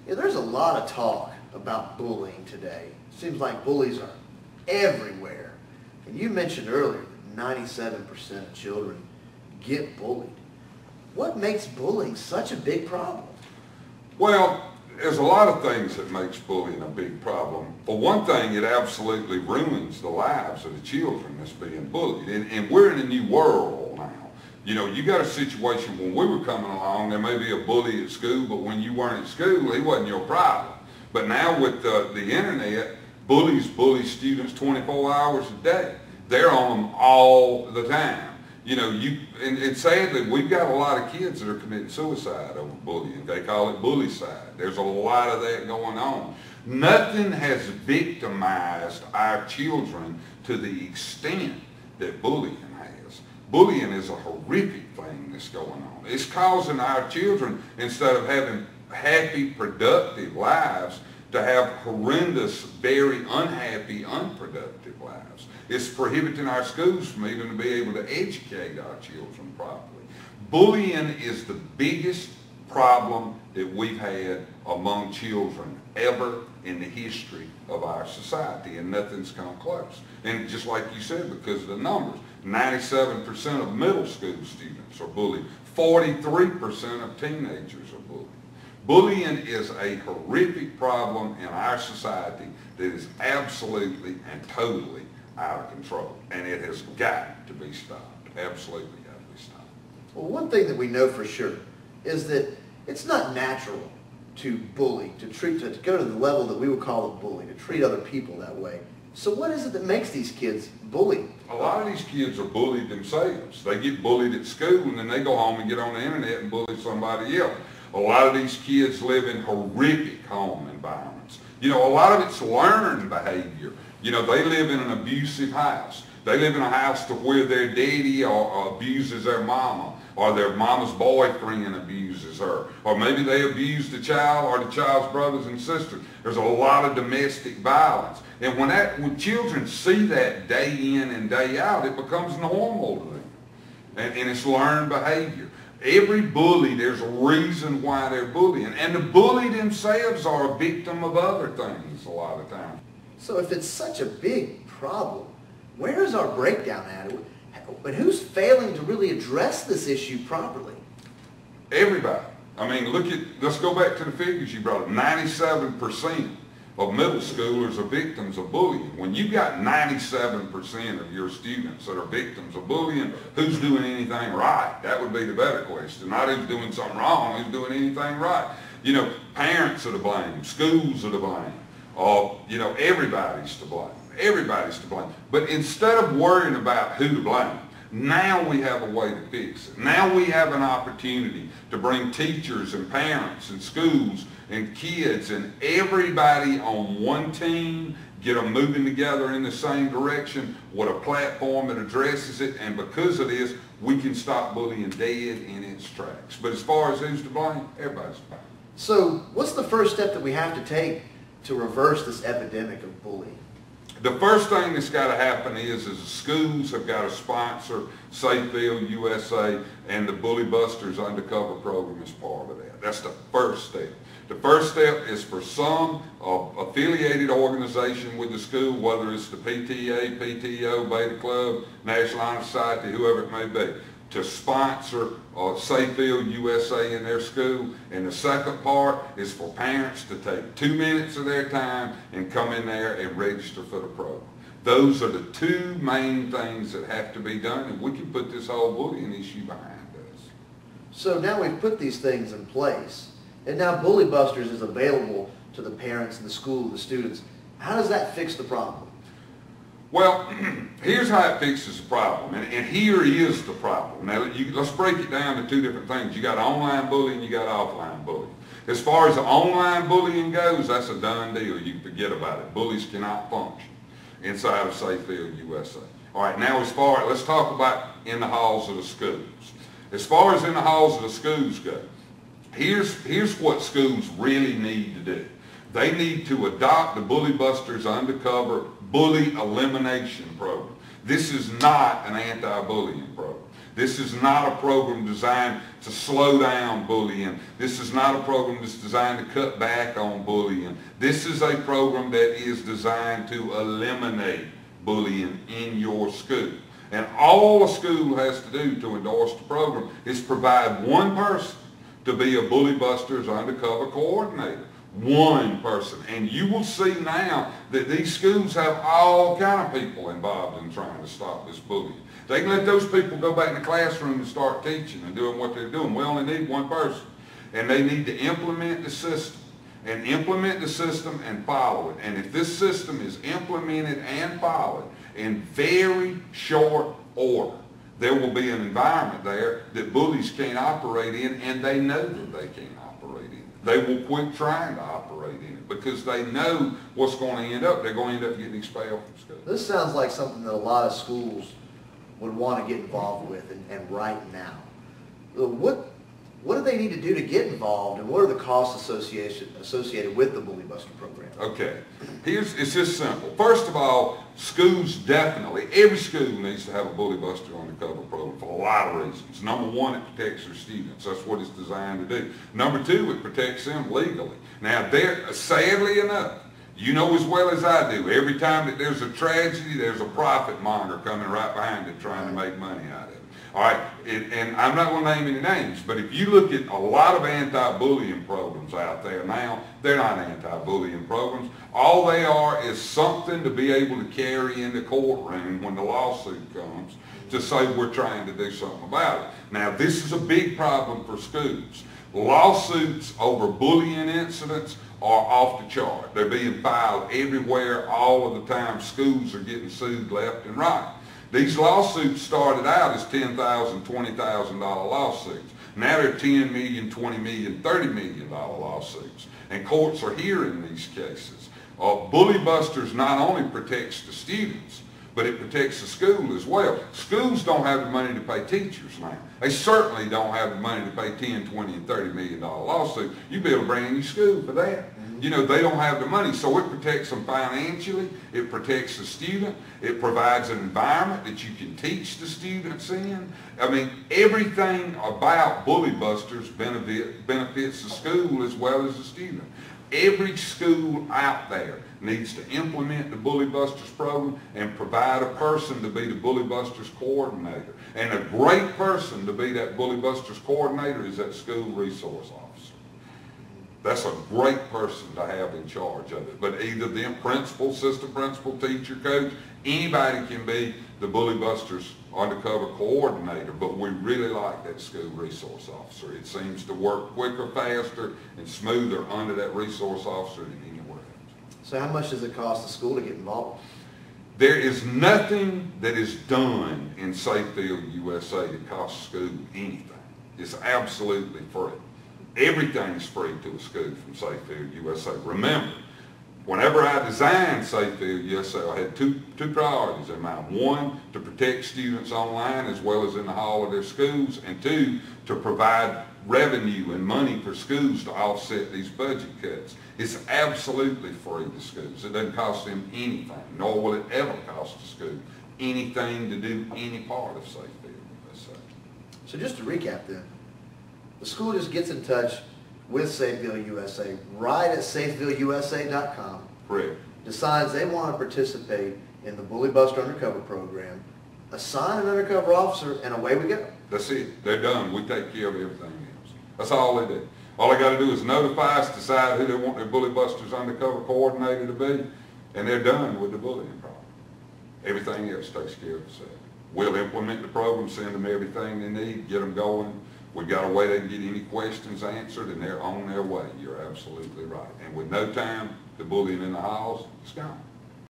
Yeah, there's a lot of talk about bullying today. It seems like bullies are everywhere. And you mentioned earlier that 97% of children get bullied. What makes bullying such a big problem? Well, there's a lot of things that makes bullying a big problem. For one thing, it absolutely ruins the lives of the children that's being bullied. And we're in a new world now. You know, you got a situation when we were coming along, there may be a bully at school, but when you weren't at school, he wasn't your problem. But now with the internet, bullies bully students 24 hours a day. They're on them all the time. You know, and sadly, we've got a lot of kids that are committing suicide over bullying. They call it bullycide. There's a lot of that going on. Nothing has victimized our children to the extent that bullying has. Bullying is a horrific thing that's going on. It's causing our children, instead of having happy, productive lives, to have horrendous, very unhappy, unproductive lives. It's prohibiting our schools from even to be able to educate our children properly. Bullying is the biggest problem that we've had among children ever in the history of our society, and nothing's come close. And just like you said, because of the numbers, 97% of middle school students are bullied. 43% of teenagers are bullied. Bullying is a horrific problem in our society that is absolutely and totally out of control, and it has got to be stopped. Absolutely got to be stopped. Well, one thing that we know for sure is that it's not natural to bully, to go to the level that we would call a bully, to treat other people that way. So what is it that makes these kids bully? A lot of these kids are bullied themselves. They get bullied at school, and then they go home and get on the internet and bully somebody else. A lot of these kids live in horrific home environments. You know, a lot of it's learned behavior. You know, they live in an abusive house. They live in a house to where their daddy abuses their mama, or their mama's boyfriend abuses her, or maybe they abuse the child or the child's brothers and sisters. There's a lot of domestic violence. And when children see that day in and day out, it becomes normal to them. And it's learned behavior. Every bully, there's a reason why they're bullying. And the bully themselves are a victim of other things a lot of times. So if it's such a big problem, where's our breakdown at? And who's failing to really address this issue properly? Everybody. I mean, let's go back to the figures you brought up. 97% of middle schoolers are victims of bullying. When you've got 97% of your students that are victims of bullying, who's doing anything right? That would be the better question. Not who's doing something wrong, who's doing anything right. You know, parents are to blame, schools are to blame. You know, everybody's to blame. Everybody's to blame. But instead of worrying about who to blame, now we have a way to fix it. Now we have an opportunity to bring teachers and parents and schools and kids and everybody on one team, get them moving together in the same direction with a platform that addresses it, and because of this, we can stop bullying dead in its tracks. But as far as who's to blame, everybody's to blame. So what's the first step that we have to take to reverse this epidemic of bullying? The first thing that's got to happen is the schools have got to sponsor SafeVille USA, and the Bully Busters Undercover program is part of that. That's the first step. The first step is for some affiliated organization with the school, whether it's the PTA, PTO, Beta Club, National Honor Society, whoever it may be, to sponsor SafeVille USA in their school. And the second part is for parents to take 2 minutes of their time and come in there and register for the program. Those are the two main things that have to be done, and we can put this whole bullying issue behind us. So now we've put these things in place, and now Bully Busters is available to the parents and the school, the students. How does that fix the problem? Well, here's how it fixes the problem, and here is the problem. Now, let's break it down to two different things. You got online bullying, you got offline bullying. As far as the online bullying goes, that's a done deal. You forget about it. Bullies cannot function inside of SafeVille USA. All right, now let's talk about in the halls of the schools. As far as in the halls of the schools go, here's what schools really need to do. They need to adopt the Bully Busters Undercover Bully Elimination Program. This is not an anti-bullying program. This is not a program designed to slow down bullying. This is not a program that's designed to cut back on bullying. This is a program that is designed to eliminate bullying in your school. And all a school has to do to endorse the program is provide one person to be a Bully Busters undercover coordinator. One person. And you will see now that these schools have all kind of people involved in trying to stop this bullying. They can let those people go back in the classroom and start teaching and doing what they're doing. We only need one person. And they need to implement the system. And implement the system and follow it. And if this system is implemented and followed in very short order, there will be an environment there that bullies can't operate in, and they know that they can't operate in. They will quit trying to operate in it because they know what's going to end up. They're going to end up getting expelled from school. This sounds like something that a lot of schools would want to get involved with and right now. What do they need to do to get involved, and what are the costs associated with the Bully Buster program? Okay, it's just simple. First of all, schools definitely, every school needs to have a Bully Buster undercover program for a lot of reasons. Number one, it protects their students. That's what it's designed to do. Number two, it protects them legally. Now, sadly enough, you know as well as I do, every time that there's a tragedy, there's a profit monger coming right behind it trying to make money out of it. All right, and I'm not going to name any names, but if you look at a lot of anti-bullying programs out there now, they're not anti-bullying programs. All they are is something to be able to carry in the courtroom when the lawsuit comes to say we're trying to do something about it. Now, this is a big problem for schools. Lawsuits over bullying incidents are off the chart. They're being filed everywhere all of the time. Schools are getting sued left and right. These lawsuits started out as $10,000, $20,000 lawsuits. Now they're $10 million, $20 million, $30 million lawsuits. And courts are hearing these cases. Bully Busters not only protects the students, but it protects the school as well. Schools don't have the money to pay teachers now. They certainly don't have the money to pay $10, $20, and $30 million lawsuits. You build a brand new school for that. You know, they don't have the money, so it protects them financially, it protects the student, it provides an environment that you can teach the students in. I mean, everything about Bully Busters benefits the school as well as the student. Every school out there needs to implement the Bully Busters program and provide a person to be the Bully Busters coordinator. And a great person to be that Bully Busters coordinator is that school resource officer. That's a great person to have in charge of it. But either the principal, assistant principal, teacher, coach, anybody can be the Bully Busters undercover coordinator, but we really like that school resource officer. It seems to work quicker, faster, and smoother under that resource officer than anywhere else. So how much does it cost the school to get involved? There is nothing that is done in SafeVille, USA that costs school anything. It's absolutely free. Everything's free to a school from SafeVille, USA. Remember, whenever I designed SafeVille, USA, I had two priorities in mind. One, to protect students online as well as in the hall of their schools, and two, to provide revenue and money for schools to offset these budget cuts. It's absolutely free to schools. It doesn't cost them anything, nor will it ever cost a school anything to do any part of SafeVille, USA. So just to recap then, the school just gets in touch with SafeVille USA right at SafeVilleUSA.com. Correct. Decides they want to participate in the Bully Buster Undercover program, assign an undercover officer, and away we go. That's it. They're done. We take care of everything else. That's all they do. All they got to do is notify us, decide who they want their Bully Busters undercover coordinator to be, and they're done with the bullying problem. Everything else takes care of itself. We'll implement the program, send them everything they need, get them going. We've got a way they can get any questions answered, and they're on their way. You're absolutely right. And with no time, the bullying in the halls is gone.